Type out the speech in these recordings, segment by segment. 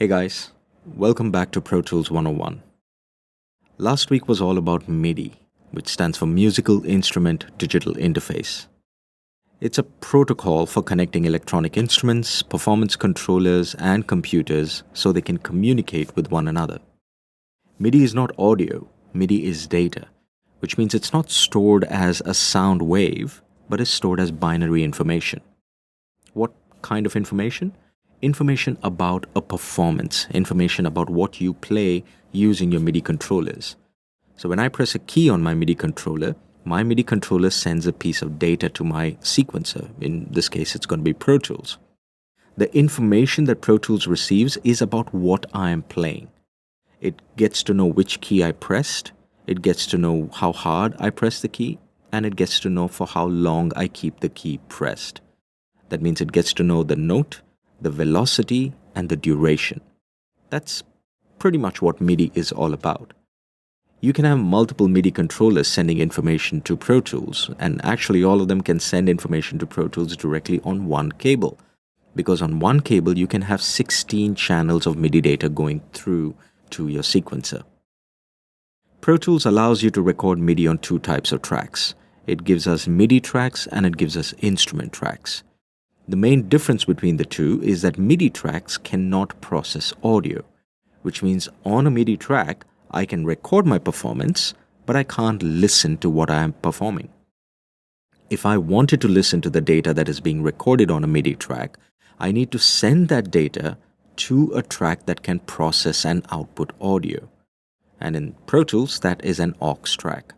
Hey guys, welcome back to Pro Tools 101. Last week was all about MIDI, which stands for Musical Instrument Digital Interface. It's a protocol for connecting electronic instruments, performance controllers, and computers so they can communicate with one another. MIDI is not audio, MIDI is data, which means it's not stored as a sound wave, but is stored as binary information. What kind of information? Information about a performance, information about what you play using your MIDI controllers. So when I press a key on my MIDI controller sends a piece of data to my sequencer. In this case, it's going to be Pro Tools. The information that Pro Tools receives is about what I am playing. It gets to know which key I pressed, it gets to know how hard I press the key, and it gets to know for how long I keep the key pressed. That means it gets to know the note, the velocity, and the duration. That's pretty much what MIDI is all about. You can have multiple MIDI controllers sending information to Pro Tools, and actually all of them can send information to Pro Tools directly on one cable. Because on one cable you can have 16 channels of MIDI data going through to your sequencer. Pro Tools allows you to record MIDI on two types of tracks. It gives us MIDI tracks and it gives us instrument tracks. The main difference between the two is that MIDI tracks cannot process audio, which means on a MIDI track, I can record my performance, but I can't listen to what I am performing. If I wanted to listen to the data that is being recorded on a MIDI track, I need to send that data to a track that can process and output audio. And in Pro Tools, that is an aux track.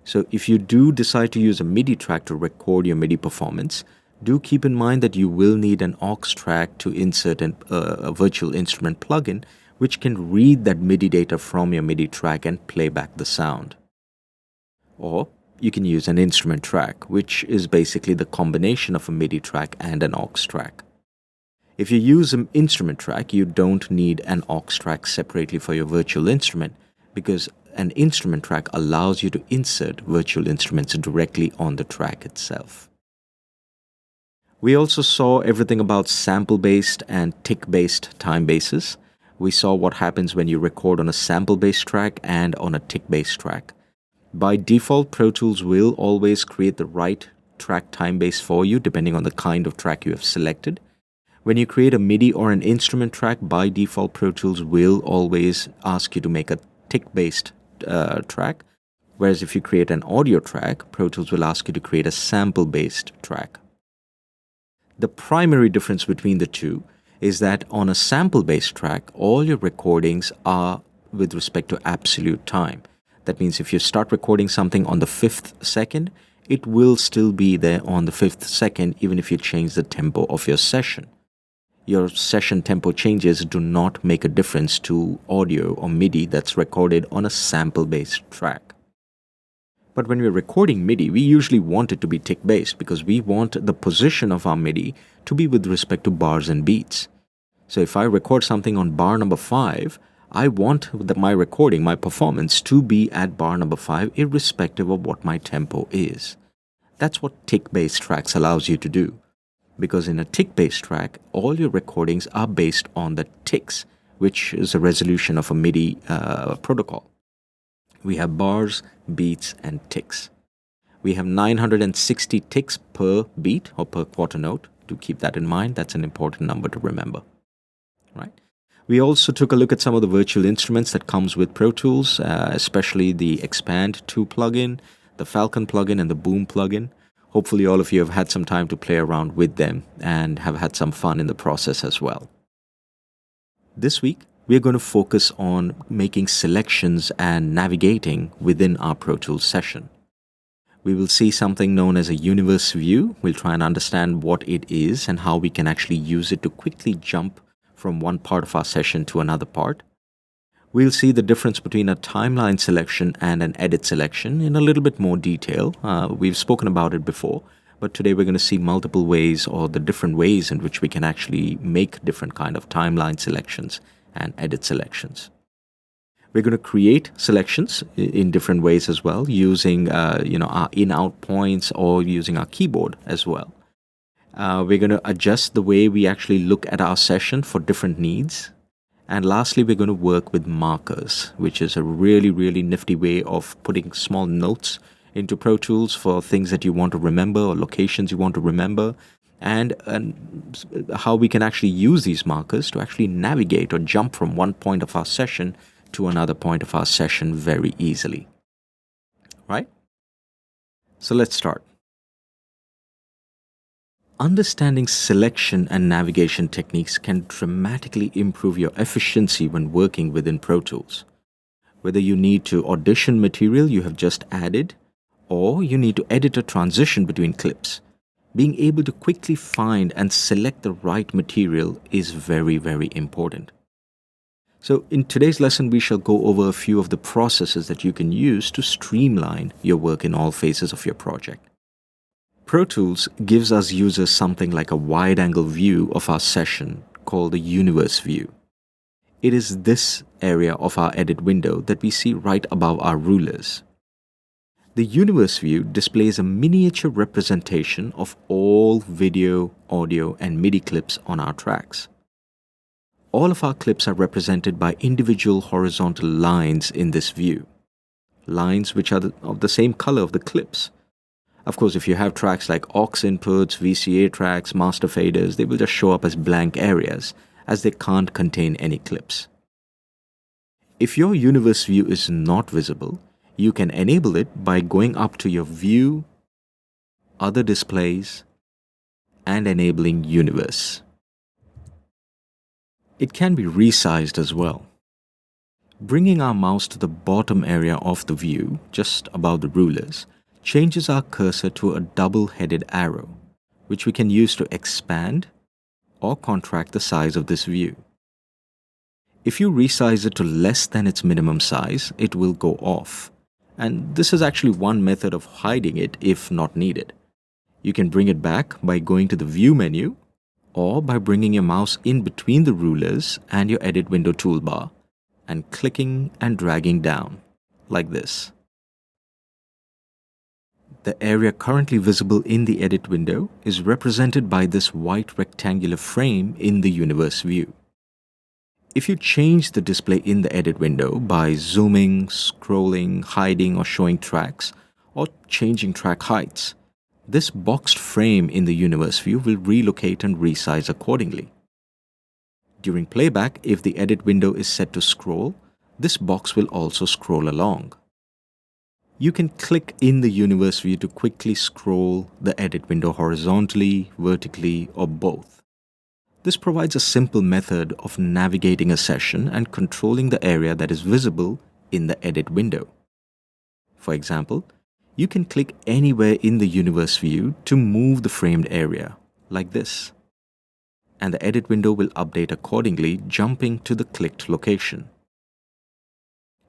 So if you do decide to use a MIDI track to record your MIDI performance, do keep in mind that you will need an aux track to insert a virtual instrument plugin which can read that MIDI data from your MIDI track and play back the sound. Or you can use an instrument track, which is basically the combination of a MIDI track and an aux track. If you use an instrument track, you don't need an aux track separately for your virtual instrument because an instrument track allows you to insert virtual instruments directly on the track itself. We also saw everything about sample-based and tick-based time bases. We saw what happens when you record on a sample-based track and on a tick-based track. By default, Pro Tools will always create the right track time base for you depending on the kind of track you have selected. When you create a MIDI or an instrument track, by default, Pro Tools will always ask you to make a tick-based track. Whereas if you create an audio track, Pro Tools will ask you to create a sample-based track. The primary difference between the two is that on a sample-based track, all your recordings are with respect to absolute time. That means if you start recording something on the 5th second, it will still be there on the 5th second even if you change the tempo of your session. Your session tempo changes do not make a difference to audio or MIDI that's recorded on a sample-based track. But when we're recording MIDI, we usually want it to be tick-based because we want the position of our MIDI to be with respect to bars and beats. So if I record something on bar number 5, I want my recording, my performance, to be at bar number 5 irrespective of what my tempo is. That's what tick-based tracks allows you to do. Because in a tick-based track, all your recordings are based on the ticks, which is a resolution of a MIDI protocol. We have bars, beats, and ticks. We have 960 ticks per beat or per quarter note. Do keep that in mind. That's an important number to remember. Right? We also took a look at some of the virtual instruments that comes with Pro Tools, especially the Expand 2 plugin, the Falcon plugin, and the Boom plugin. Hopefully all of you have had some time to play around with them and have had some fun in the process as well. This week, we are going to focus on making selections and navigating within our Pro Tools session. We will see something known as a universe view. We'll try and understand what it is and how we can actually use it to quickly jump from one part of our session to another part. We'll see the difference between a timeline selection and an edit selection in a little bit more detail. We've spoken about it before, but today we're going to see multiple ways or the different ways in which we can actually make different kind of timeline selections and edit selections. We're going to create selections in different ways as well, using our in-out points or using our keyboard as well. We're going to adjust the way we actually look at our session for different needs. And lastly, we're going to work with markers, which is a really, really nifty way of putting small notes into Pro Tools for things that you want to remember or locations you want to remember, and how we can actually use these markers to actually navigate or jump from one point of our session to another point of our session very easily. Right? So let's start. Understanding selection and navigation techniques can dramatically improve your efficiency when working within Pro Tools. Whether you need to audition material you have just added, or you need to edit a transition between clips, being able to quickly find and select the right material is very, very important. So in today's lesson, we shall go over a few of the processes that you can use to streamline your work in all phases of your project. Pro Tools gives us users something like a wide-angle view of our session called the Universe view. It is this area of our edit window that we see right above our rulers. The Universe view displays a miniature representation of all video, audio, and MIDI clips on our tracks. All of our clips are represented by individual horizontal lines in this view, lines which are of the same color of the clips. Of course, if you have tracks like aux inputs, VCA tracks, master faders, they will just show up as blank areas as they can't contain any clips. If your Universe view is not visible, you can enable it by going up to your View, Other Displays, and enabling Universe. It can be resized as well. Bringing our mouse to the bottom area of the view, just above the rulers, changes our cursor to a double-headed arrow, which we can use to expand or contract the size of this view. If you resize it to less than its minimum size, it will go off. And this is actually one method of hiding it if not needed. You can bring it back by going to the View menu or by bringing your mouse in between the rulers and your Edit window toolbar and clicking and dragging down, like this. The area currently visible in the Edit window is represented by this white rectangular frame in the Universe view. If you change the display in the Edit window by zooming, scrolling, hiding or showing tracks, or changing track heights, this boxed frame in the Universe view will relocate and resize accordingly. During playback, if the Edit window is set to scroll, this box will also scroll along. You can click in the Universe view to quickly scroll the Edit window horizontally, vertically, or both. This provides a simple method of navigating a session and controlling the area that is visible in the Edit window. For example, you can click anywhere in the Universe view to move the framed area, like this. And the Edit window will update accordingly, jumping to the clicked location.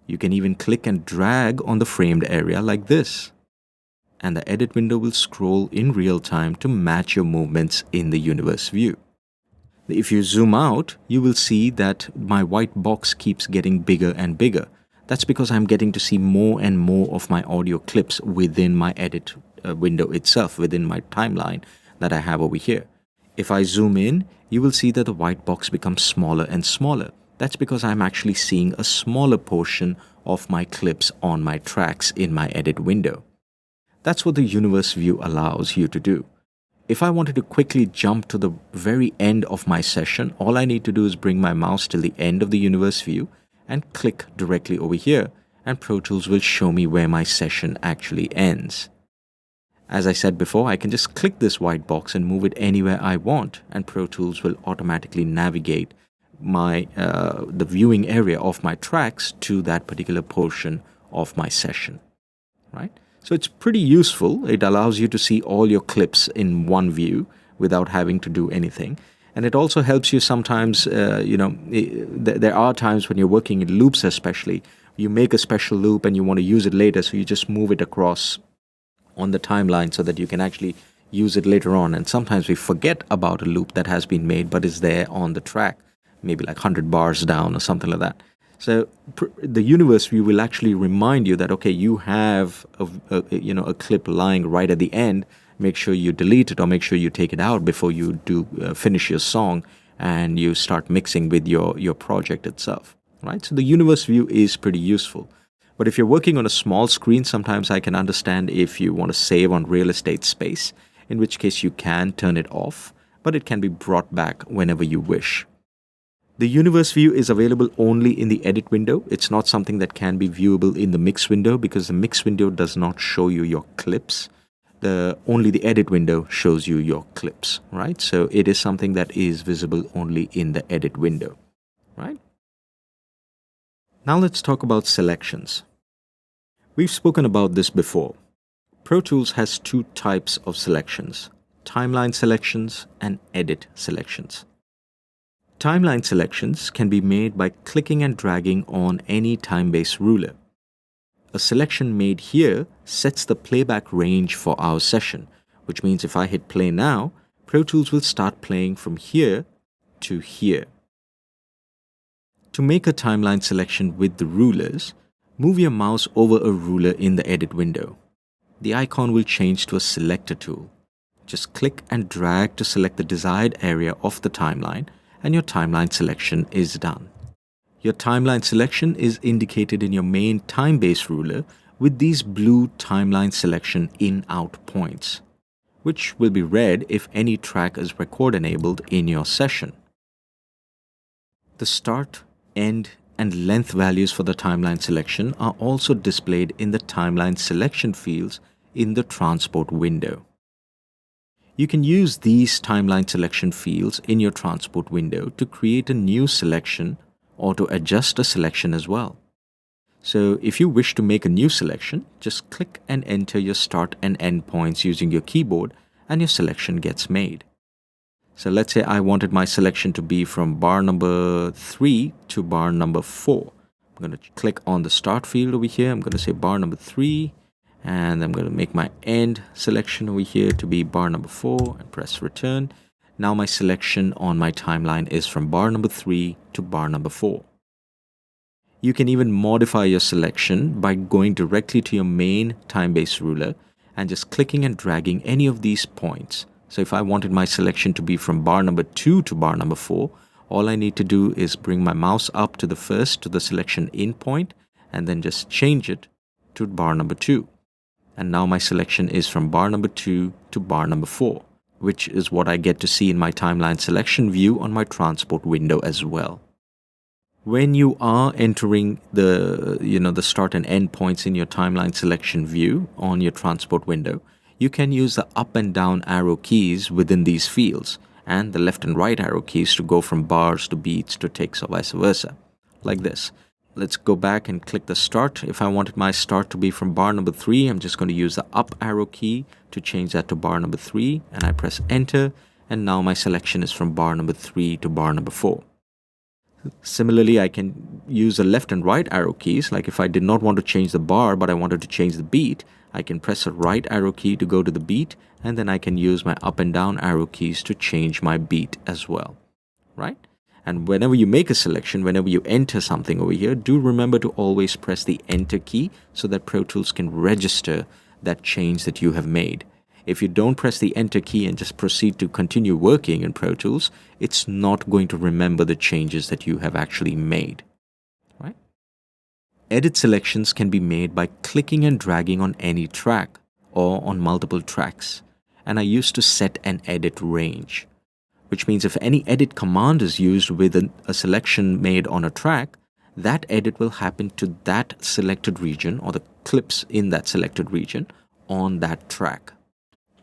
You can even click and drag on the framed area like this, and the Edit window will scroll in real time to match your movements in the Universe view. If you zoom out, you will see that my white box keeps getting bigger and bigger. That's because I'm getting to see more and more of my audio clips within my Edit window itself, within my timeline that I have over here. If I zoom in, you will see that the white box becomes smaller and smaller. That's because I'm actually seeing a smaller portion of my clips on my tracks in my Edit window. That's what the Universe view allows you to do. If I wanted to quickly jump to the very end of my session, all I need to do is bring my mouse till the end of the Universe view and click directly over here, and Pro Tools will show me where my session actually ends. As I said before, I can just click this white box and move it anywhere I want, and Pro Tools will automatically navigate the viewing area of my tracks to that particular portion of my session, right? So it's pretty useful. It allows you to see all your clips in one view without having to do anything. And it also helps you sometimes, there are times when you're working in loops especially, you make a special loop and you want to use it later, so you just move it across on the timeline so that you can actually use it later on. And sometimes we forget about a loop that has been made but is there on the track, maybe like 100 bars down or something like that. So the Universe view will actually remind you that, okay, you have a clip lying right at the end. Make sure you delete it or make sure you take it out before you do finish your song, and you start mixing with your project itself, right? So the universe view is pretty useful. But if you're working on a small screen, sometimes I can understand if you want to save on real estate space, in which case you can turn it off, but it can be brought back whenever you wish. The universe view is available only in the edit window. It's not something that can be viewable in the mix window because the mix window does not show you your clips. Only the edit window shows you your clips, right? So it is something that is visible only in the edit window, right? Now let's talk about selections. We've spoken about this before. Pro Tools has two types of selections: timeline selections and edit selections. Timeline selections can be made by clicking and dragging on any time-based ruler. A selection made here sets the playback range for our session, which means if I hit play now, Pro Tools will start playing from here to here. To make a timeline selection with the rulers, move your mouse over a ruler in the edit window. The icon will change to a Selector Tool. Just click and drag to select the desired area of the timeline, and your timeline selection is done. Your timeline selection is indicated in your main time-based ruler with these blue timeline selection in-out points, which will be red if any track is record enabled in your session. The start, end, and length values for the timeline selection are also displayed in the timeline selection fields in the transport window. You can use these timeline selection fields in your transport window to create a new selection or to adjust a selection as well. So if you wish to make a new selection, just click and enter your start and end points using your keyboard and your selection gets made. So let's say I wanted my selection to be from bar number 3 to bar number 4. I'm going to click on the start field over here. I'm going to say bar number 3. And I'm going to make my end selection over here to be bar number 4 and press return. Now my selection on my timeline is from bar number 3 to bar number 4. You can even modify your selection by going directly to your main time-based ruler and just clicking and dragging any of these points. So if I wanted my selection to be from bar number 2 to bar number 4, all I need to do is bring my mouse up to the first to the selection in point and then just change it to bar number 2. And now my selection is from bar number 2 to bar number 4, which is what I get to see in my timeline selection view on my transport window as well. When you are entering the start and end points in your timeline selection view on your transport window, you can use the up and down arrow keys within these fields and the left and right arrow keys to go from bars to beats to ticks or vice versa, like this. Let's go back and click the start. If I wanted my start to be from bar number 3, I'm just going to use the up arrow key to change that to bar number 3, and I press enter, and now my selection is from bar number 3 to bar number 4. Similarly, I can use the left and right arrow keys. Like if I did not want to change the bar, but I wanted to change the beat, I can press the right arrow key to go to the beat, and then I can use my up and down arrow keys to change my beat as well, right? And whenever you make a selection, whenever you enter something over here, do remember to always press the enter key so that Pro Tools can register that change that you have made. If you don't press the enter key and just proceed to continue working in Pro Tools, it's not going to remember the changes that you have actually made, right? Edit selections can be made by clicking and dragging on any track or on multiple tracks. And I used to set an edit range, which means if any edit command is used with a selection made on a track, that edit will happen to that selected region or the clips in that selected region on that track.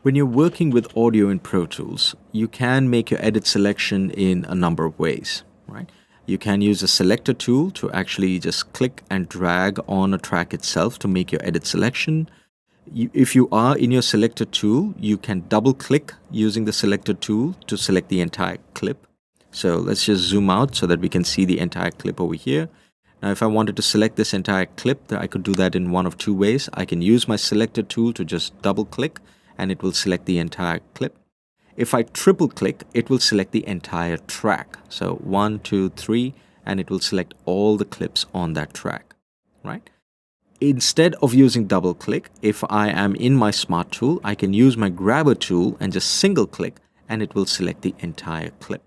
When you're working with audio in Pro Tools, you can make your edit selection in a number of ways, right? You can use a Selector Tool to actually just click and drag on a track itself to make your edit selection. If you are in your Selector Tool, you can double click using the Selector Tool to select the entire clip. So let's just zoom out so that we can see the entire clip over here. Now if I wanted to select this entire clip, I could do that in one of two ways. I can use my Selector Tool to just double click and it will select the entire clip. If I triple click, it will select the entire track. So 1, 2, 3, and it will select all the clips on that track, right? Instead of using double click, if I am in my Smart Tool, I can use my Grabber tool and just single click and it will select the entire clip.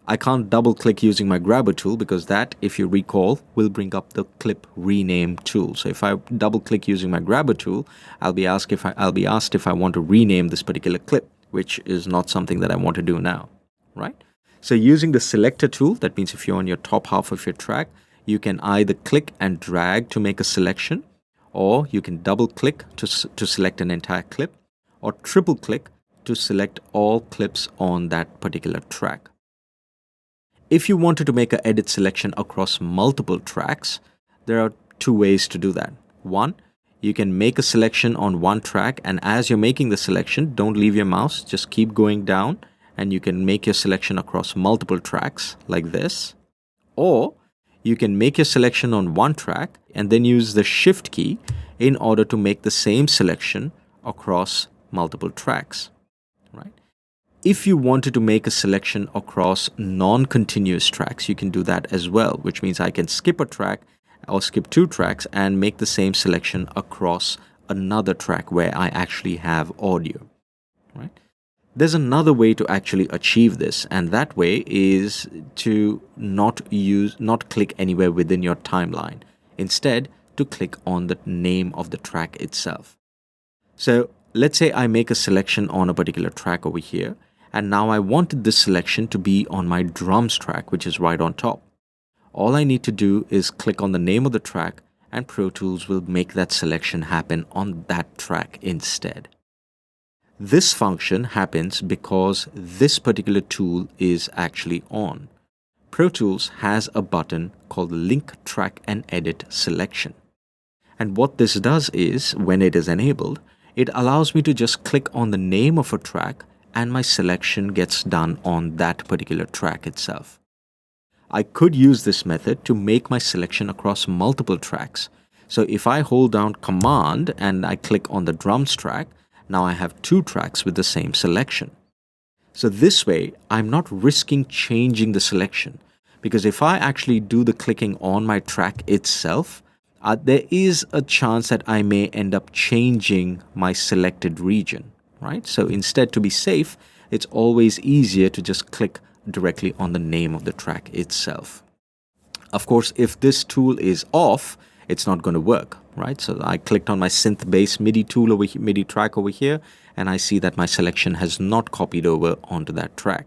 I can't double click using my grabber tool because that, if you recall, will bring up the clip rename tool. So if I double click using my grabber tool, I'll be asked if I want to rename this particular clip, which is not something that I want to do now, right? So using the selector tool, that means if you're on your top half of your track, you can either click and drag to make a selection, or you can double click to select an entire clip, or triple click to select all clips on that particular track. If you wanted to make an edit selection across multiple tracks, there are two ways to do that. One, you can make a selection on one track, and as you're making the selection, don't leave your mouse, just keep going down, and you can make your selection across multiple tracks like this. Or you can make your selection on one track and then use the Shift key in order to make the same selection across multiple tracks, right? If you wanted to make a selection across non-continuous tracks, you can do that as well, which means I can skip a track or skip two tracks and make the same selection across another track where I actually have audio, right? There's another way to actually achieve this, and that way is to not click anywhere within your timeline. Instead, to click on the name of the track itself. So let's say I make a selection on a particular track over here, and now I wanted this selection to be on my drums track, which is right on top. All I need to do is click on the name of the track, and Pro Tools will make that selection happen on that track instead. This function happens because this particular tool is actually on. Pro Tools has a button called Link Track and Edit Selection. And what this does is, when it is enabled, it allows me to just click on the name of a track and my selection gets done on that particular track itself. I could use this method to make my selection across multiple tracks. So if I hold down Command and I click on the drums track, now I have two tracks with the same selection. So this way, I'm not risking changing the selection, because if I actually do the clicking on my track itself, there is a chance that I may end up changing my selected region, right? So instead, to be safe, it's always easier to just click directly on the name of the track itself. Of course, if this tool is off, it's not going to work, right? So I clicked on my synth-based MIDI tool over here, MIDI track over here, and I see that my selection has not copied over onto that track,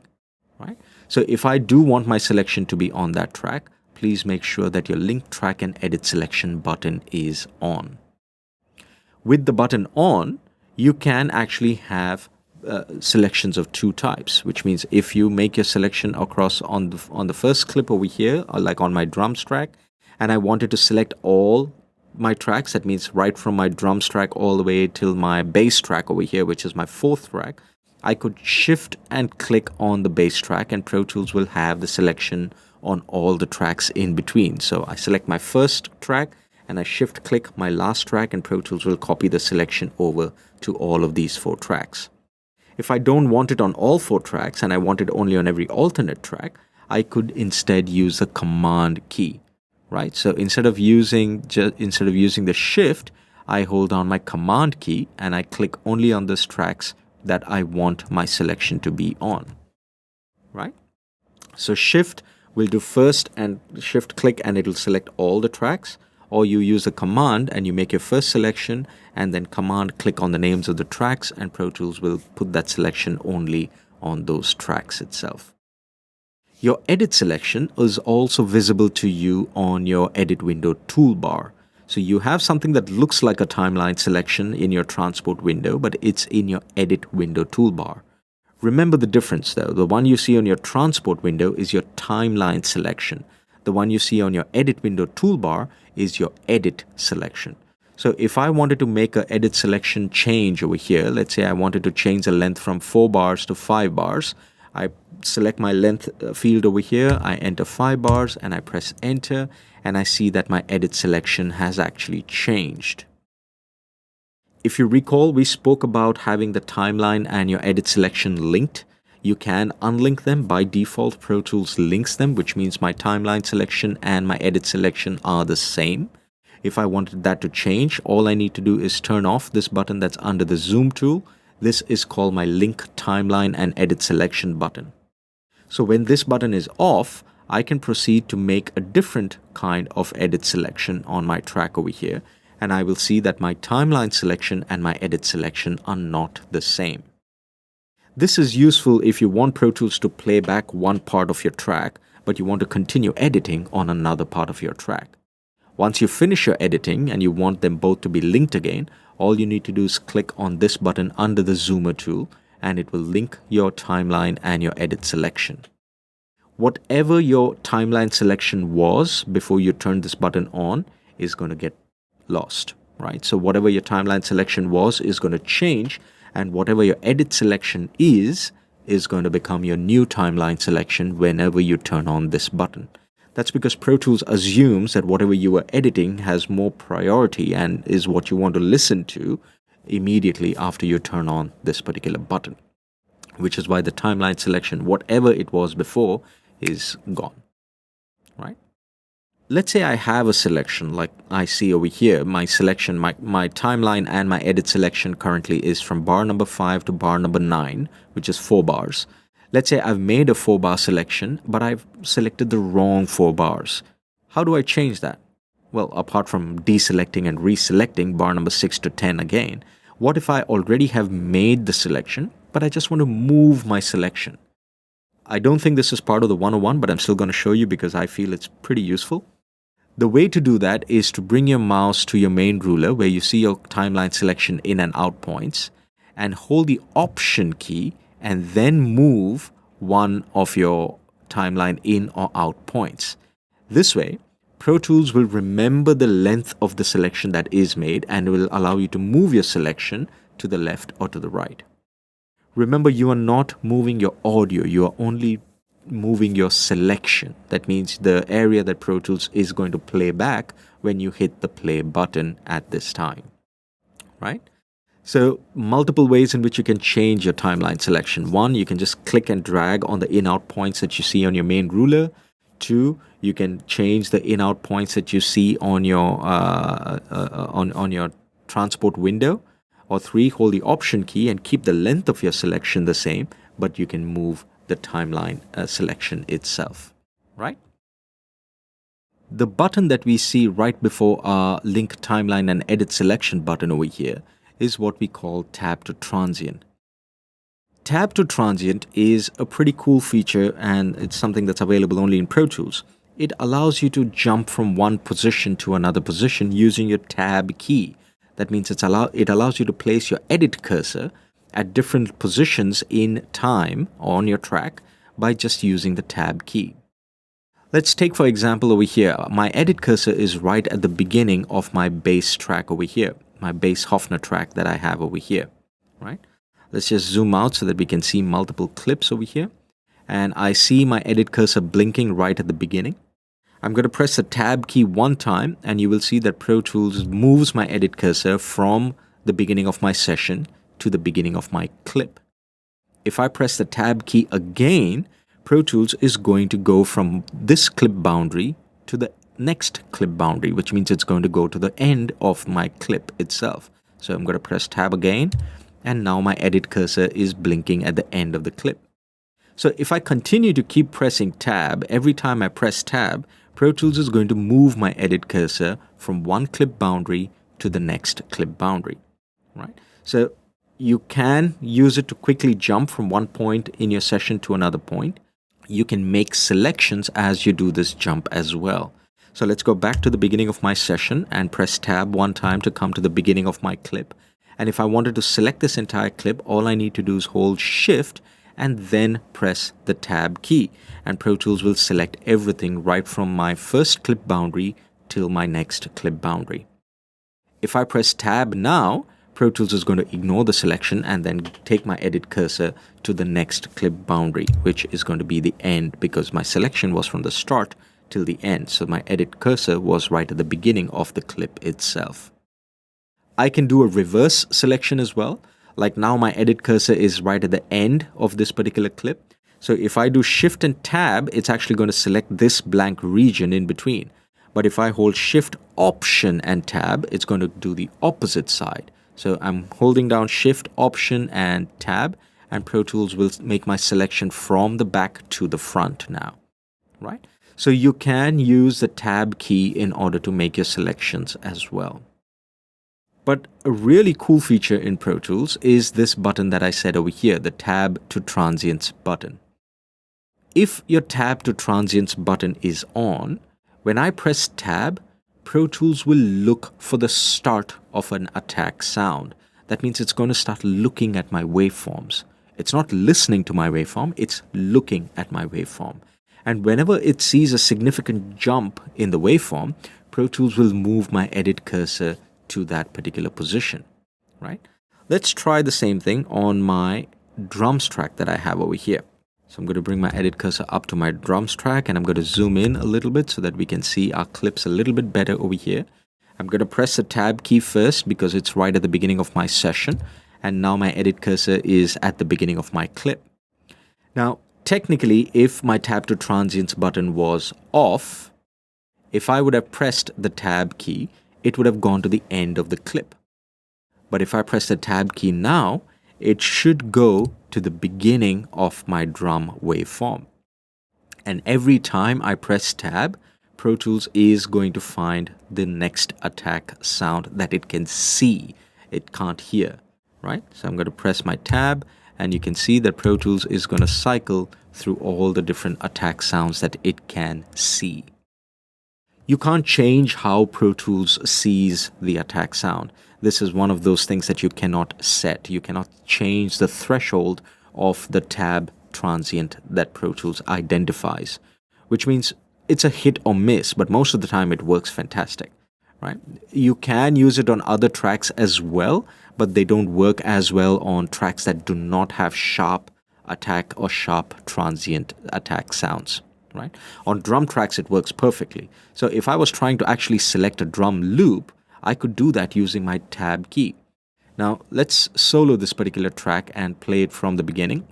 right? So if I do want my selection to be on that track, please make sure that your Link Track and Edit Selection button is on. With the button on, you can actually have selections of two types, which means if you make your selection across on the first clip over here, or like on my drums track, and I wanted to select all my tracks, that means right from my drums track all the way till my bass track over here, which is my fourth track, I could shift and click on the bass track, and Pro Tools will have the selection on all the tracks in between. So I select my first track and I shift click my last track, and Pro Tools will copy the selection over to all of these four tracks. If I don't want it on all four tracks and I want it only on every alternate track, I could instead use the Command key, right? So instead of using the Shift, I hold down my Command key and I click only on those tracks that I want my selection to be on, right? So Shift will do first, and Shift click and it'll select all the tracks, or you use a command and you make your first selection and then Command click on the names of the tracks, and Pro Tools will put that selection only on those tracks itself. Your edit selection is also visible to you on your edit window toolbar. So you have something that looks like a timeline selection in your transport window, but it's in your edit window toolbar. Remember the difference though. The one you see on your transport window is your timeline selection. The one you see on your edit window toolbar is your edit selection. So if I wanted to make an edit selection change over here, let's say I wanted to change the length from 4 bars to 5 bars, I select my length field over here, I enter 5 bars and I press enter, and I see that my edit selection has actually changed. If you recall, we spoke about having the timeline and your edit selection linked. You can unlink them. By default, Pro Tools links them, which means my timeline selection and my edit selection are the same. If I wanted that to change, all I need to do is turn off this button that's under the Zoom tool. This is called my Link Timeline and Edit Selection button. So when this button is off, I can proceed to make a different kind of edit selection on my track over here, and I will see that my timeline selection and my edit selection are not the same. This is useful if you want Pro Tools to play back one part of your track, but you want to continue editing on another part of your track. Once you finish your editing and you want them both to be linked again, all you need to do is click on this button under the zoomer tool, and it will link your timeline and your edit selection. Whatever your timeline selection was before you turned this button on is going to get lost, right? So whatever your timeline selection was is going to change, and whatever your edit selection is going to become your new timeline selection whenever you turn on this button. That's because Pro Tools assumes that whatever you are editing has more priority and is what you want to listen to immediately after you turn on this particular button, which is why the timeline selection, whatever it was before, is gone, right? Let's say I have a selection like I see over here. My selection, my timeline and my edit selection currently is from bar number 5 to bar number 9, which is 4 bars. Let's say I've made a 4-bar selection, but I've selected the wrong 4 bars. How do I change that? Well, apart from deselecting and reselecting bar number 6 to 10 again, what if I already have made the selection, but I just want to move my selection? I don't think this is part of the 101, but I'm still going to show you because I feel it's pretty useful. The way to do that is to bring your mouse to your main ruler where you see your timeline selection in and out points, and hold the Option key and then move one of your timeline in or out points. This way, Pro Tools will remember the length of the selection that is made and will allow you to move your selection to the left or to the right. Remember, you are not moving your audio, you are only moving your selection. That means the area that Pro Tools is going to play back when you hit the play button at this time, right? So multiple ways in which you can change your timeline selection. 1, you can just click and drag on the in-out points that you see on your main ruler. 2, you can change the in-out points that you see on your on your transport window. Or 3, hold the Option key and keep the length of your selection the same, but you can move the timeline selection itself, right? The button that we see right before our Link Timeline and Edit Selection button over here is what we call Tab to Transient. Tab to Transient is a pretty cool feature, and it's something that's available only in Pro Tools. It allows you to jump from one position to another position using your Tab key. That means it allows you to place your edit cursor at different positions in time on your track by just using the Tab key. Let's take, for example, over here, my edit cursor is right at the beginning of my bass track over here, my bass Hofner track that I have over here, right? Let's just zoom out so that we can see multiple clips over here. And I see my edit cursor blinking right at the beginning. I'm going to press the Tab key one time, and you will see that Pro Tools moves my edit cursor from the beginning of my session to the beginning of my clip. If I press the Tab key again, Pro Tools is going to go from this clip boundary to the next clip boundary, which means it's going to go to the end of my clip itself. So I'm going to press Tab again, and now my edit cursor is blinking at the end of the clip. So if I continue to keep pressing Tab, every time I press Tab, Pro Tools is going to move my edit cursor from one clip boundary to the next clip boundary, right? So you can use it to quickly jump from one point in your session to another point. You can make selections as you do this jump as well. So let's go back to the beginning of my session and press Tab one time to come to the beginning of my clip. And if I wanted to select this entire clip, all I need to do is hold Shift and then press the Tab key. And Pro Tools will select everything right from my first clip boundary till my next clip boundary. If I press Tab now, Pro Tools is going to ignore the selection and then take my edit cursor to the next clip boundary, which is going to be the end because my selection was from the start till the end. So my edit cursor was right at the beginning of the clip itself. I can do a reverse selection as well. Like now my edit cursor is right at the end of this particular clip. So if I do Shift and Tab, it's actually going to select this blank region in between. But if I hold Shift, Option and Tab, it's going to do the opposite side. So I'm holding down Shift, Option and Tab, and Pro Tools will make my selection from the back to the front now, right? So you can use the tab key in order to make your selections as well. But a really cool feature in Pro Tools is this button that I said over here, the Tab to Transients button. If your Tab to Transients button is on, when I press Tab, Pro Tools will look for the start of an attack sound. That means it's going to start looking at my waveforms. It's not listening to my waveform, it's looking at my waveform. And whenever it sees a significant jump in the waveform, Pro Tools will move my edit cursor to that particular position, right? Let's try the same thing on my drums track that I have over here. So I'm going to bring my edit cursor up to my drums track and I'm going to zoom in a little bit so that we can see our clips a little bit better over here. I'm going to press the tab key first because it's right at the beginning of my session. And now my edit cursor is at the beginning of my clip. Now, technically, if my tab to transients button was off, if I would have pressed the tab key, it would have gone to the end of the clip. But if I press the tab key now, it should go to the beginning of my drum waveform. And every time I press tab, Pro Tools is going to find the next attack sound that it can see. It can't hear, right? So I'm going to press my tab and you can see that Pro Tools is going to cycle through all the different attack sounds that it can see. You can't change how Pro Tools sees the attack sound. This is one of those things that you cannot set. You cannot change the threshold of the tab transient that Pro Tools identifies, which means it's a hit or miss, but most of the time it works fantastic, right? You can use it on other tracks as well, but they don't work as well on tracks that do not have sharp attack or sharp transient attack sounds. Right? On drum tracks, it works perfectly. So if I was trying to actually select a drum loop, I could do that using my tab key. Now, let's solo this particular track and play it from the beginning.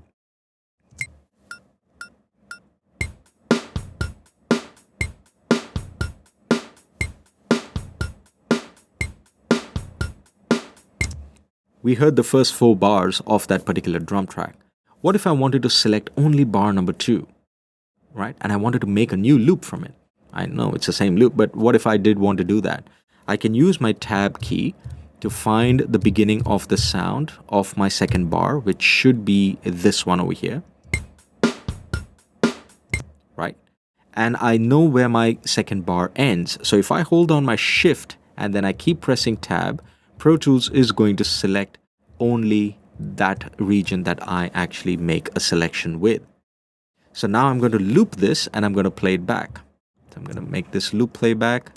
We heard the first 4 bars of that particular drum track. What if I wanted to select only bar number 2? Right? And I wanted to make a new loop from it. I know it's the same loop, but what if I did want to do that? I can use my tab key to find the beginning of the sound of my second bar, which should be this one over here. Right? And I know where my second bar ends. So if I hold on my shift and then I keep pressing tab, Pro Tools is going to select only that region that I actually make a selection with. So now I'm going to loop this and I'm going to play it back. So I'm going to make this loop playback.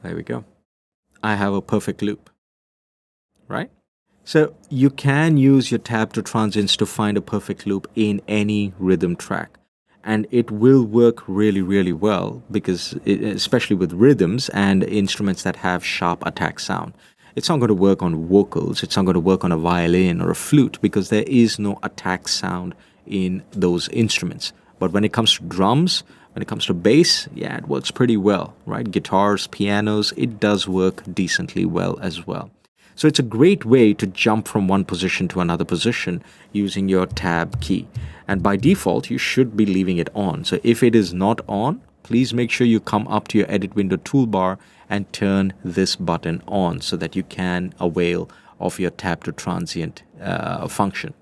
There we go. I have a perfect loop, right? So you can use your tab to transients to find a perfect loop in any rhythm track. And it will work really, really well because especially with rhythms and instruments that have sharp attack sound. It's not going to work on vocals. It's not going to work on a violin or a flute because there is no attack sound in those instruments. But when it comes to drums, when it comes to bass, yeah, it works pretty well, right? Guitars, pianos, it does work decently well as well. So it's a great way to jump from one position to another position using your tab key. And by default, you should be leaving it on. So if it is not on, please make sure you come up to your edit window toolbar and turn this button on so that you can avail of your tab to transient function.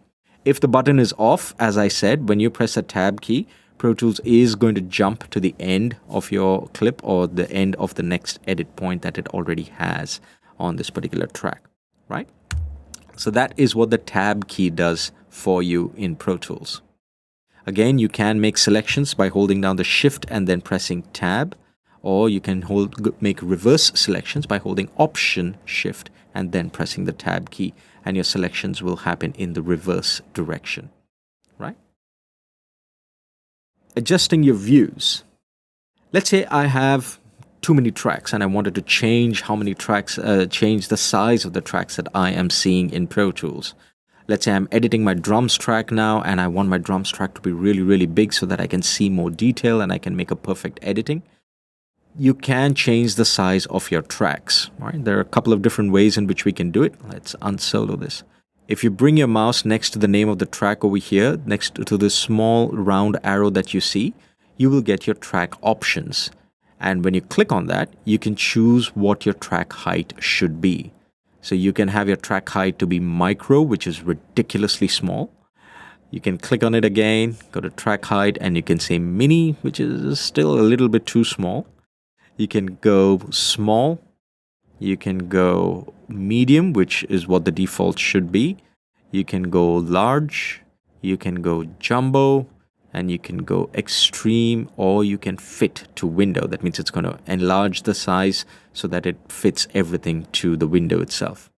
If the button is off, as I said, when you press the tab key, Pro Tools is going to jump to the end of your clip or the end of the next edit point that it already has on this particular track, right? So that is what the tab key does for you in Pro Tools. Again, you can make selections by holding down the shift and then pressing tab, or you can make reverse selections by holding option shift and then pressing the tab key, and your selections will happen in the reverse direction, right? Adjusting your views. Let's say I have too many tracks and I wanted to change how many tracks, change the size of the tracks that I am seeing in Pro Tools. Let's say I'm editing my drums track now and I want my drums track to be really, really big so that I can see more detail and I can make a perfect editing. you can change the size of your tracks, right? There are a couple of different ways in which we can do it. Let's unsolo this. If you bring your mouse next to the name of the track over here, next to this small round arrow that you see, you will get your track options. And when you click on that, you can choose what your track height should be. So you can have your track height to be micro, which is ridiculously small. You can click on it again, go to track height, and you can say mini, which is still a little bit too small. You can go small. You can go medium, which is what the default should be. You can go large. You can go jumbo. And you can go extreme, or you can fit to window. That means it's going to enlarge the size so that it fits everything to the window itself.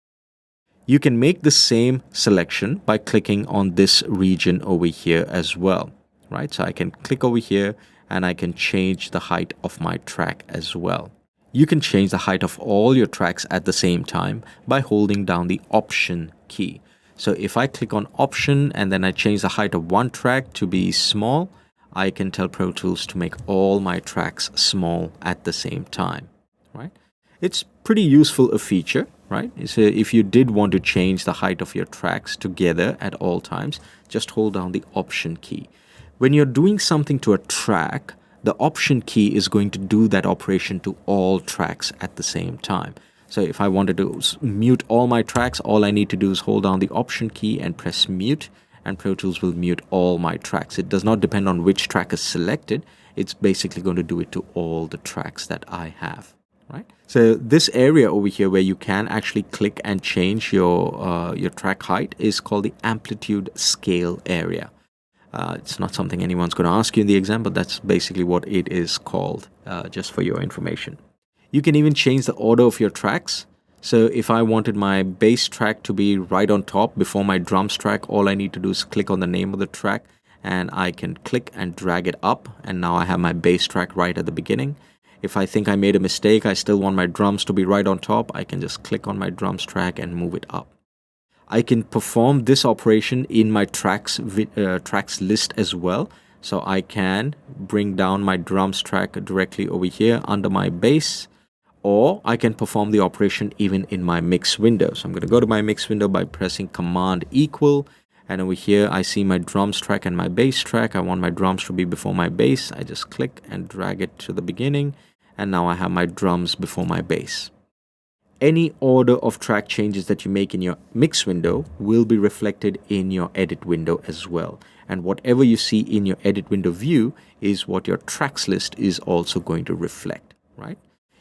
You can make the same selection by clicking on this region over here as well, right? So I can click over here and I can change the height of my track as well. You can change the height of all your tracks at the same time by holding down the Option key. So if I click on Option and then I change the height of one track to be small, I can tell Pro Tools to make all my tracks small at the same time, right? It's pretty useful a feature, right? So if you did want to change the height of your tracks together at all times, just hold down the Option key. When you're doing something to a track, the Option key is going to do that operation to all tracks at the same time. So if I wanted to mute all my tracks, all I need to do is hold down the Option key and press mute, and Pro Tools will mute all my tracks. It does not depend on which track is selected. It's basically going to do it to all the tracks that I have, right? So this area over here where you can actually click and change your track height is called the Amplitude Scale area. It's not something anyone's going to ask you in the exam, but that's basically what it is called, just for your information. You can even change the order of your tracks. So if I wanted my bass track to be right on top before my drums track, all I need to do is click on the name of the track and I can click and drag it up. And now I have my bass track right at the beginning. If I think I made a mistake, I still want my drums to be right on top, I can just click on my drums track and move it up. I can perform this operation in my tracks list as well. So I can bring down my drums track directly over here under my bass, or I can perform the operation even in my mix window. So I'm going to go to my mix window by pressing Command equal, and over here I see my drums track and my bass track. I want my drums to be before my bass. I just click and drag it to the beginning, and now I have my drums before my bass. Any order of track changes that you make in your mix window will be reflected in your edit window as well. And whatever you see in your edit window view is what your tracks list is also going to reflect, right?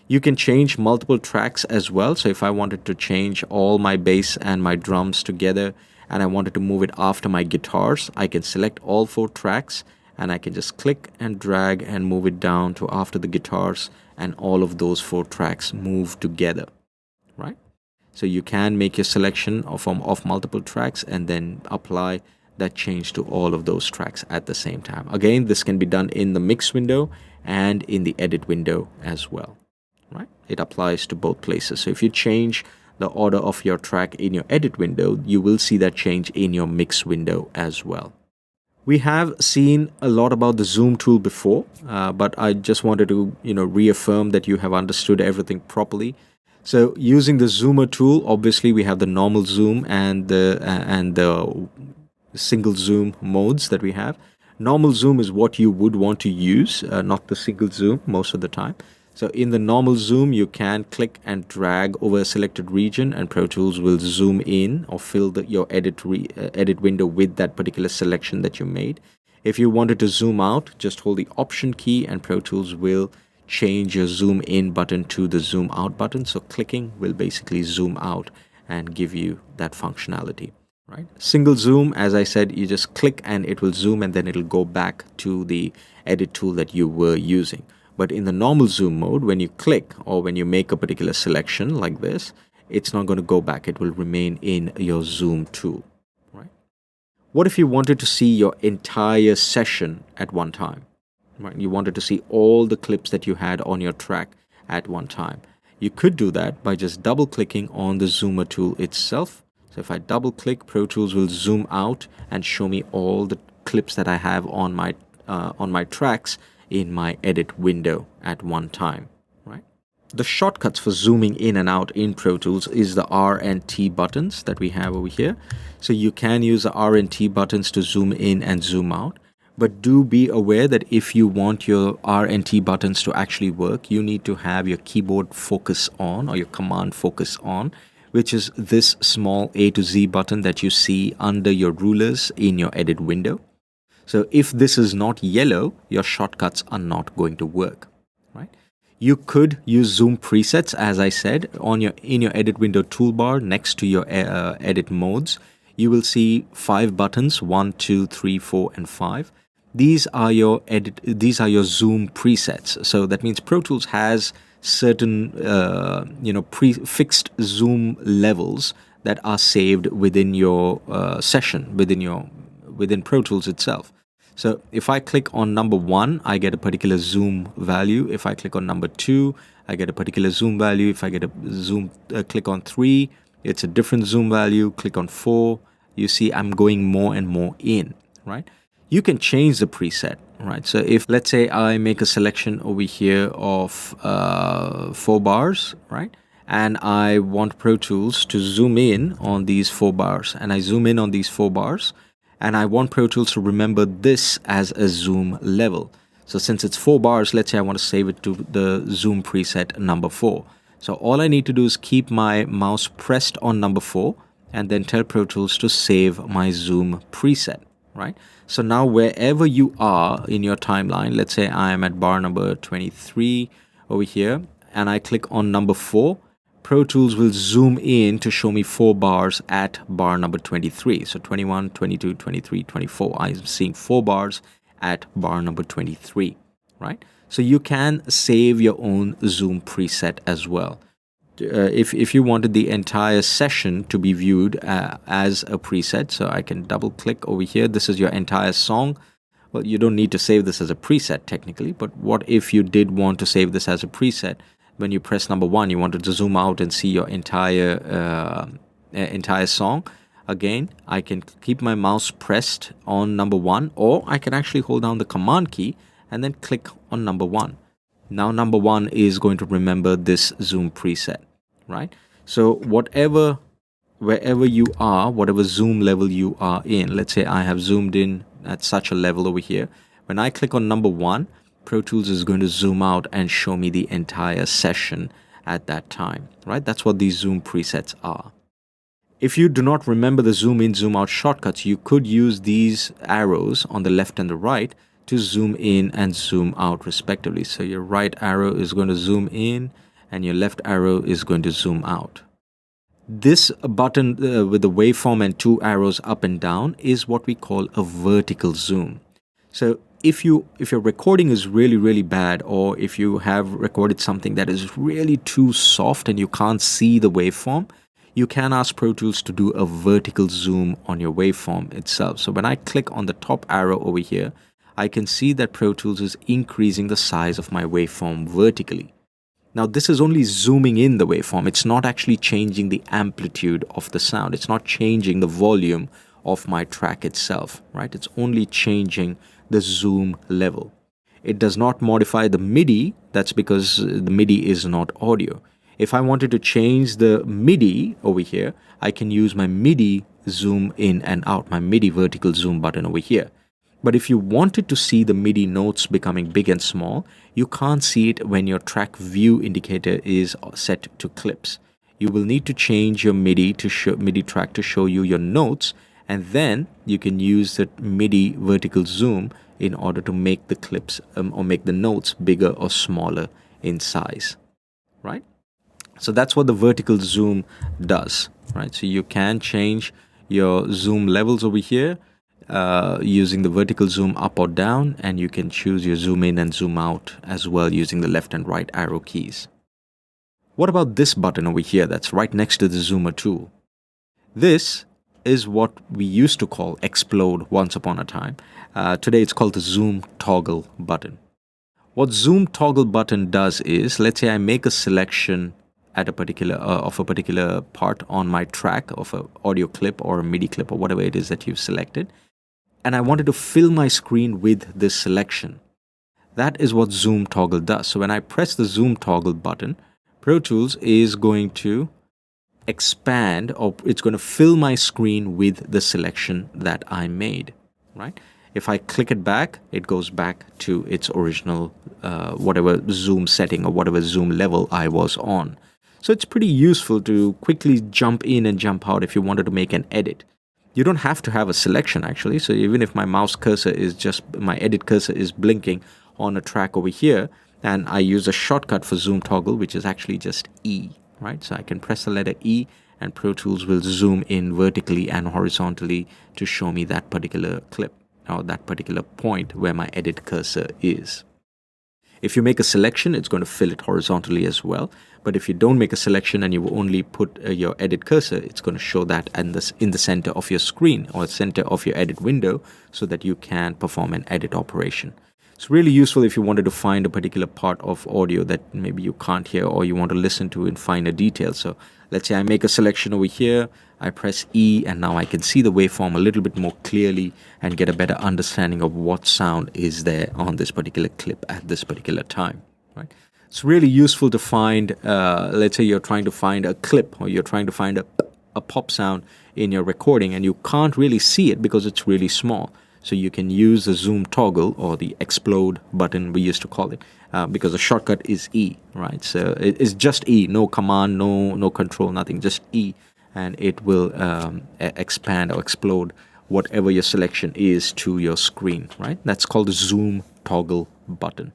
You can change multiple tracks as well. So if I wanted to change all my bass and my drums together and I wanted to move it after my guitars, I can select all 4 tracks and I can just click and drag and move it down to after the guitars, and all of those 4 tracks move together, right? So you can make your selection of multiple tracks and then apply that change to all of those tracks at the same time. Again, this can be done in the mix window and in the edit window as well, right? It applies to both places. So if you change the order of your track in your edit window, you will see that change in your mix window as well. We have seen a lot about the zoom tool before, but I just wanted to reaffirm that you have understood everything properly. So using the zoomer tool, obviously we have the normal zoom and the single zoom modes that we have. Normal zoom is what you would want to use, not the single zoom most of the time. So in the normal zoom, you can click and drag over a selected region and Pro Tools will zoom in or fill your edit window with that particular selection that you made. If you wanted to zoom out, just hold the Option key and Pro Tools will change your zoom in button to the zoom out button. So clicking will basically zoom out and give you that functionality, right? Single zoom, as I said, you just click and it will zoom and then it'll go back to the edit tool that you were using. But in the normal zoom mode, when you click or when you make a particular selection like this, it's not going to go back. It will remain in your zoom tool, right? What if you wanted to see your entire session at one time? Right? You wanted to see all the clips that you had on your track at one time. You could do that by just double clicking on the zoomer tool itself. So if I double click, Pro Tools will zoom out and show me all the clips that I have on my tracks in my edit window at one time, The shortcuts for zooming in and out in Pro Tools is the R and T buttons that we have over here. So you can use the R and T buttons to zoom in and zoom out. But do be aware that if you want your R and T buttons to actually work, you need to have your keyboard focus on, or your command focus on, which is this small A to Z button that you see under your rulers in your edit window. So if this is not yellow, your shortcuts are not going to work, right? You could use zoom presets, as I said, in your edit window toolbar next to your edit modes. You will see 5 buttons: 1, 2, 3, 4, and 5. These are your zoom presets. So that means Pro Tools has certain prefixed zoom levels that are saved within your session, within Pro Tools itself. So if I click on number 1, I get a particular zoom value. If I click on number 2, I get a particular zoom value. If I get a click on 3, it's a different zoom value. Click on 4, you see I'm going more and more in, right? You can change the preset, right? So if, let's say, I make a selection over here of 4 bars, right? And I want Pro Tools to zoom in on these 4 bars. And I zoom in on these 4 bars. And I want Pro Tools to remember this as a zoom level. So since it's 4 bars, let's say I want to save it to the zoom preset number 4. So all I need to do is keep my mouse pressed on number 4 and then tell Pro Tools to save my zoom preset, right? So now wherever you are in your timeline, let's say I am at bar number 23 over here, and I click on number 4, Pro Tools will zoom in to show me 4 bars at bar number 23. So 21, 22, 23, 24. I'm seeing 4 bars at bar number 23, right? So you can save your own zoom preset as well. If you wanted the entire session to be viewed as a preset, so I can double click over here. This is your entire song. Well, you don't need to save this as a preset technically, but what if you did want to save this as a preset? When you press number 1, you wanted to zoom out and see your entire song. Again, I can keep my mouse pressed on number 1, or I can actually hold down the command key and then click on number 1. Now number 1 is going to remember this zoom preset, right? So wherever you are, whatever zoom level you are in, let's say I have zoomed in at such a level over here. When I click on number 1, Pro Tools is going to zoom out and show me the entire session at that time, right? That's what these zoom presets are. If you do not remember the zoom in, zoom out shortcuts, you could use these arrows on the left and the right to zoom in and zoom out respectively. So your right arrow is going to zoom in and your left arrow is going to zoom out. This button with the waveform and 2 arrows up and down is what we call a vertical zoom. So if your recording is really, really bad, or if you have recorded something that is really too soft and you can't see the waveform, you can ask Pro Tools to do a vertical zoom on your waveform itself. So when I click on the top arrow over here, I can see that Pro Tools is increasing the size of my waveform vertically. Now this is only zooming in the waveform. It's not actually changing the amplitude of the sound. It's not changing the volume of my track itself, right? It's only changing the zoom level. It does not modify the MIDI. That's because the MIDI is not audio. If I wanted to change the MIDI over here, I can use my MIDI zoom in and out, my MIDI vertical zoom button over here. But if you wanted to see the MIDI notes becoming big and small, you can't see it when your track view indicator is set to clips. You will need to change your MIDI track to show you your notes, and then you can use the MIDI vertical zoom in order to make the clips or make the notes bigger or smaller in size, right? So that's what the vertical zoom does, right? So you can change your zoom levels over here using the vertical zoom up or down, and you can choose your zoom in and zoom out as well using the left and right arrow keys. What about this button over here that's right next to the zoomer tool? This is what we used to call explode once upon a time. Today it's called the zoom toggle button. What zoom toggle button does is, let's say I make a selection at a particular of a particular part on my track of an audio clip or a MIDI clip or whatever it is that you've selected, and I wanted to fill my screen with this selection. That is what zoom toggle does. So when I press the zoom toggle button, Pro Tools is going to expand, or it's going to fill my screen with the selection that I made, right? If I click it back, it goes back to its original whatever zoom setting or whatever zoom level I was on. So it's pretty useful to quickly jump in and jump out if you wanted to make an edit. You don't have to have a selection actually. So even if my mouse cursor is just, my edit cursor is blinking on a track over here, and I use a shortcut for zoom toggle, which is actually just E, right? So I can press the letter E and Pro Tools will zoom in vertically and horizontally to show me that particular clip or that particular point where my edit cursor is. If you make a selection, it's going to fill it horizontally as well. But if you don't make a selection and you only put your edit cursor, it's going to show that in the center of your screen or center of your edit window so that you can perform an edit operation. It's really useful if you wanted to find a particular part of audio that maybe you can't hear or you want to listen to in finer detail. So let's say I make a selection over here, I press E, and now I can see the waveform a little bit more clearly and get a better understanding of what sound is there on this particular clip at this particular time, right? It's really useful to find, let's say you're trying to find a clip or you're trying to find a pop sound in your recording and you can't really see it because it's really small. So you can use the zoom toggle or the explode button we used to call it because the shortcut is E, right? So it's just E, no command, no control, nothing, just E. And it will expand or explode whatever your selection is to your screen, right? That's called the zoom toggle button.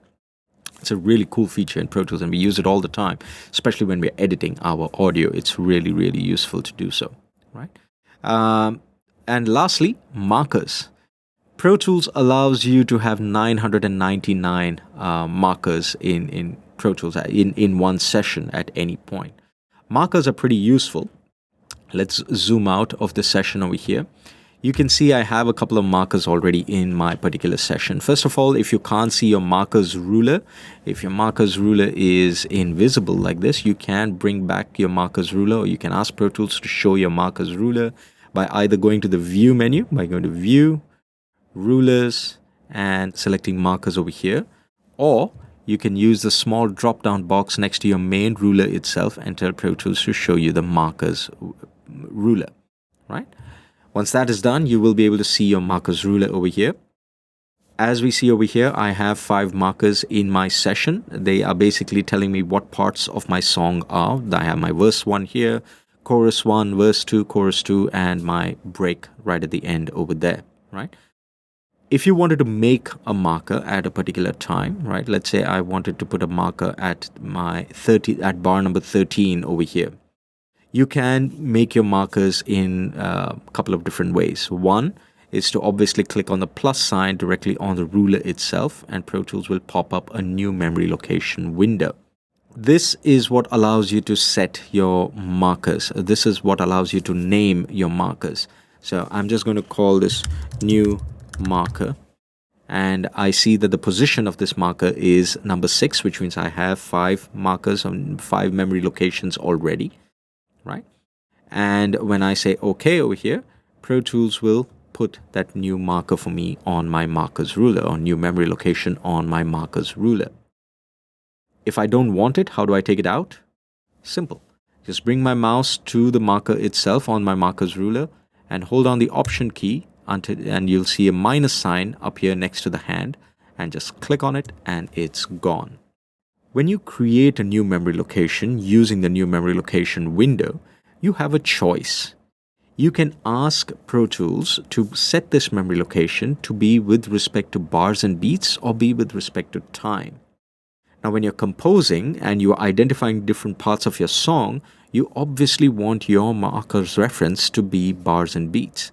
It's a really cool feature in Pro Tools and we use it all the time, especially when we're editing our audio. It's really, really useful to do so, right? And lastly, markers. Pro Tools allows you to have 999 markers in Pro Tools in one session at any point. Markers are pretty useful. Let's zoom out of the session over here. You can see I have a couple of markers already in my particular session. First of all, if you can't see your markers ruler, if your markers ruler is invisible like this, you can bring back your markers ruler, or you can ask Pro Tools to show your markers ruler by either going to the View menu, by going to View, Rulers, and selecting markers over here, or you can use the small drop-down box next to your main ruler itself and tell Pro Tools to show you the markers ruler, right? Once that is done, you will be able to see your markers ruler over here. As we see over here, I have 5 markers in my session. They are basically telling me what parts of my song are. I have my verse 1 here, chorus 1, verse 2, chorus 2, and my break right at the end over there, right? If you wanted to make a marker at a particular time, right? Let's say I wanted to put a marker at at bar number 13 over here. You can make your markers in a couple of different ways. One is to obviously click on the plus sign directly on the ruler itself, and Pro Tools will pop up a new memory location window. This is what allows you to set your markers. This is what allows you to name your markers. So I'm just going to call this new marker, and I see that the position of this marker is number 6, which means I have 5 markers on 5 memory locations already, right? And when I say OK over here, Pro Tools will put that new marker for me on my markers ruler, or new memory location on my markers ruler. If I don't want it, how do I take it out? Simple. Just bring my mouse to the marker itself on my markers ruler and hold on the Option key and you'll see a minus sign up here next to the hand, and just click on it and it's gone. When you create a new memory location using the new memory location window, you have a choice. You can ask Pro Tools to set this memory location to be with respect to bars and beats or be with respect to time. Now, when you're composing and you're identifying different parts of your song, you obviously want your marker's reference to be bars and beats.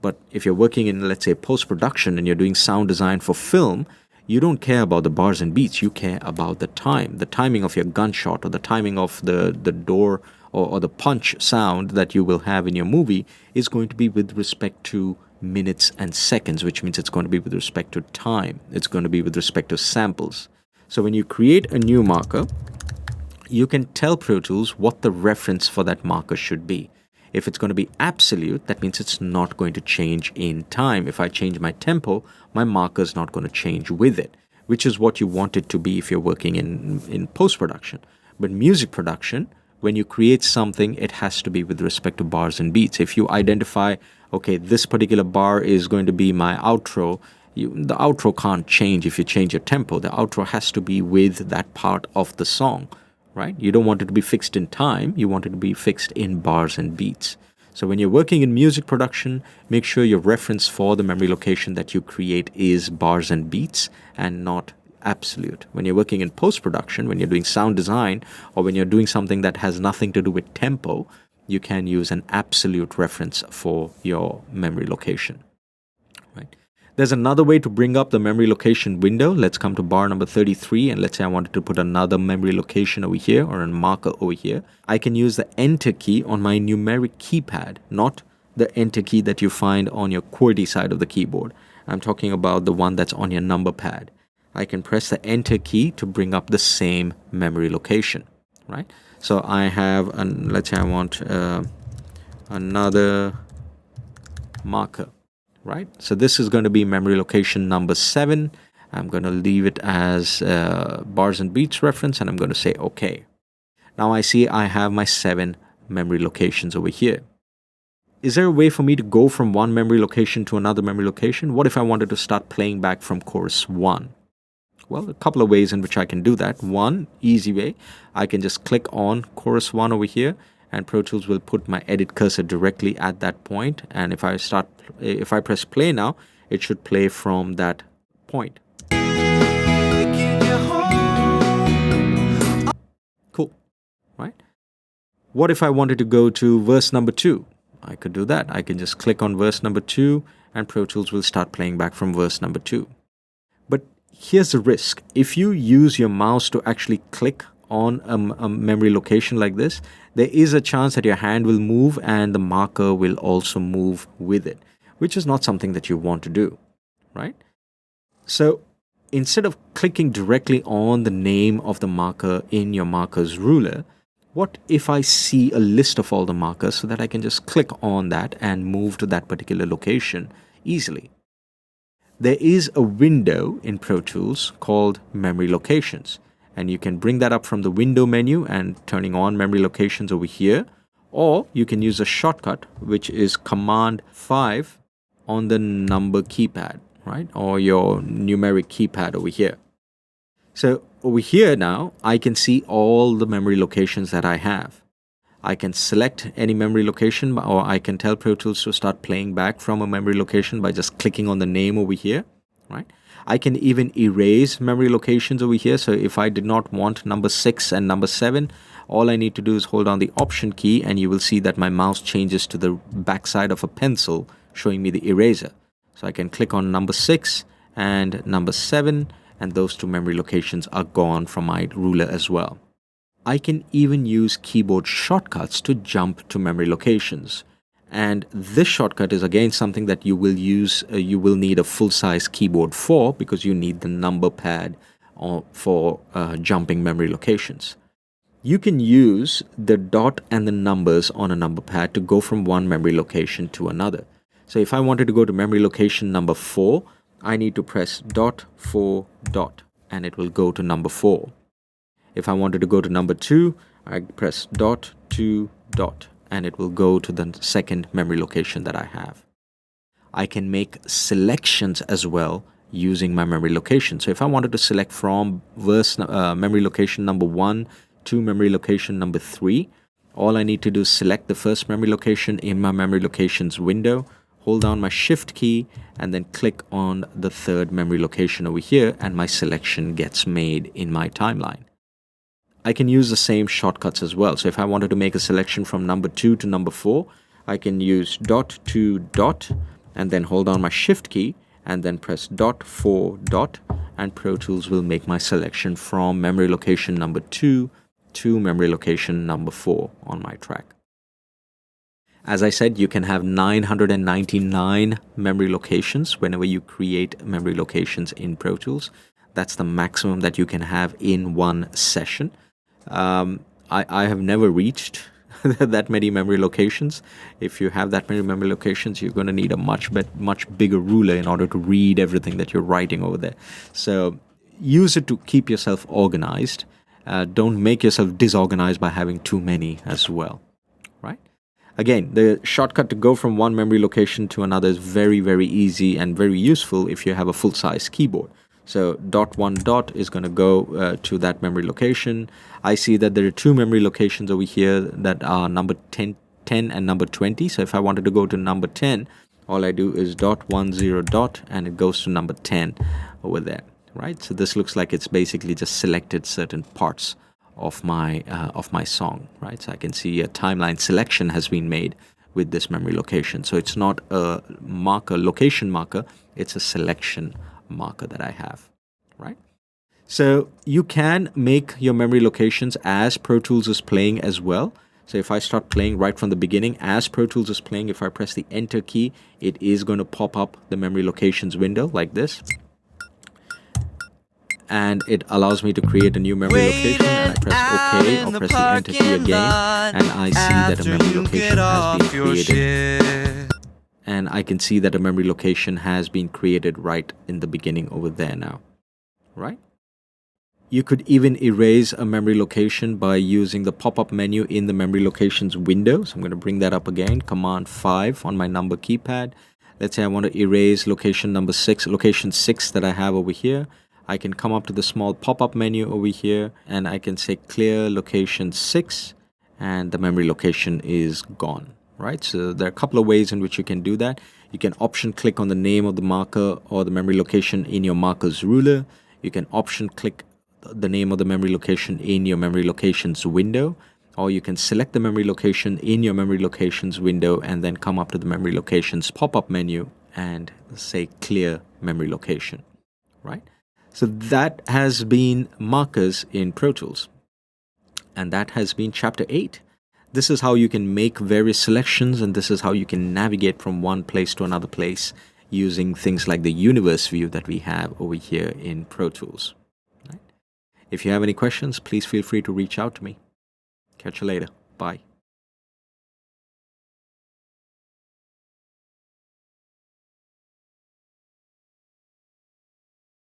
But if you're working in, let's say, post-production and you're doing sound design for film, you don't care about the bars and beats. You care about the time, the timing of your gunshot or the timing of the door or the punch sound that you will have in your movie is going to be with respect to minutes and seconds, which means it's going to be with respect to time. It's going to be with respect to samples. So when you create a new marker, you can tell Pro Tools what the reference for that marker should be. If it's going to be absolute, that means it's not going to change in time. If I change my tempo, my marker is not going to change with it, which is what you want it to be if you're working in post-production. But music production, when you create something, it has to be with respect to bars and beats. If you identify, okay, this particular bar is going to be my outro, the outro can't change if you change your tempo. The outro has to be with that part of the song, right? You don't want it to be fixed in time. You want it to be fixed in bars and beats. So when you're working in music production, make sure your reference for the memory location that you create is bars and beats and not absolute. When you're working in post-production, when you're doing sound design, or when you're doing something that has nothing to do with tempo, you can use an absolute reference for your memory location, right? There's another way to bring up the memory location window. Let's come to bar number 33, and let's say I wanted to put another memory location over here or a marker over here. I can use the enter key on my numeric keypad, not the enter key that you find on your QWERTY side of the keyboard. I'm talking about the one that's on your number pad. I can press the enter key to bring up the same memory location, right? So I have, let's say I want another marker. Right? So this is going to be memory location number 7. I'm going to leave it as bars and beats reference, and I'm going to say OK. Now I see I have my 7 memory locations over here. Is there a way for me to go from one memory location to another memory location? What if I wanted to start playing back from chorus 1? Well, a couple of ways in which I can do that. One easy way, I can just click on chorus 1 over here, and Pro Tools will put my edit cursor directly at that point. And if I press play now, it should play from that point. Cool, right? What if I wanted to go to verse number 2? I could do that. I can just click on verse number 2, and Pro Tools will start playing back from verse number 2. But here's the risk. If you use your mouse to actually click on a memory location like this, there is a chance that your hand will move and the marker will also move with it, which is not something that you want to do, right? So instead of clicking directly on the name of the marker in your marker's ruler, what if I see a list of all the markers so that I can just click on that and move to that particular location easily? There is a window in Pro Tools called Memory Locations, and you can bring that up from the window menu and turning on memory locations over here, or you can use a shortcut which is Command 5 on the number keypad, right? Or your numeric keypad over here. So over here now, I can see all the memory locations that I have. I can select any memory location, or I can tell Pro Tools to start playing back from a memory location by just clicking on the name over here, right? I can even erase memory locations over here. So if I did not want number 6 and number 7, all I need to do is hold down the Option key, and you will see that my mouse changes to the backside of a pencil, showing me the eraser. So I can click on number 6 and number 7, and those two memory locations are gone from my ruler as well. I can even use keyboard shortcuts to jump to memory locations. And this shortcut is again something that you will use, you will need a full-size keyboard for, because you need the number pad for jumping memory locations. You can use the dot and the numbers on a number pad to go from one memory location to another. So if I wanted to go to memory location number 4, I need to press dot 4 dot, and it will go to number 4. If I wanted to go to number 2, I press dot 2 dot, and it will go to the second memory location that I have. I can make selections as well using my memory location. So if I wanted to select from memory location number 1 to memory location number 3, all I need to do is select the first memory location in my memory locations window, hold down my shift key, and then click on the third memory location over here, and my selection gets made in my timeline. I can use the same shortcuts as well. So if I wanted to make a selection from number 2 to number 4, I can use dot 2 dot, and then hold down my shift key, and then press dot 4 dot, and Pro Tools will make my selection from memory location number 2 to memory location number 4 on my track. As I said, you can have 999 memory locations whenever you create memory locations in Pro Tools. That's the maximum that you can have in one session. I have never reached that many memory locations. If you have that many memory locations, you're going to need a much bigger ruler in order to read everything that you're writing over there. So use it to keep yourself organized. Don't make yourself disorganized by having too many as well, right? Again, the shortcut to go from one memory location to another is very, very easy and very useful if you have a full-size keyboard. So .1 dot is going to go to that memory location. I see that there are two memory locations over here that are number 10 and number 20. So if I wanted to go to number 10, all I do is .10 dot and it goes to number 10 over there, right? So this looks like it's basically just selected certain parts of my song, right? So I can see a timeline selection has been made with this memory location. So it's not a marker, location marker, it's a selection marker that I have, right? So you can make your memory locations as Pro Tools is playing as well. So if I start playing right from the beginning, as Pro Tools is playing, if I press the Enter key, it is going to pop up the memory locations window like this. And it allows me to create a new memory location, and I press OK or press the Enter key again, and I see that a memory location has been created. And I can see that a memory location has been created right in the beginning over there now, right? You could even erase a memory location by using the pop-up menu in the memory locations window. So I'm going to bring that up again, Command 5 on my number keypad. Let's say I want to erase location number 6, location 6 that I have over here. I can come up to the small pop-up menu over here and I can say clear location 6 and the memory location is gone, right? So there are a couple of ways in which you can do that. You can option click on the name of the marker or the memory location in your marker's ruler. You can option click the name of the memory location in your memory locations window, or you can select the memory location in your memory locations window and then come up to the memory locations pop-up menu and say clear memory location, right? So that has been markers in Pro Tools. And that has been Chapter 8. This is how you can make various selections, and this is how you can navigate from one place to another place using things like the universe view that we have over here in Pro Tools. Right? If you have any questions, please feel free to reach out to me. Catch you later. Bye.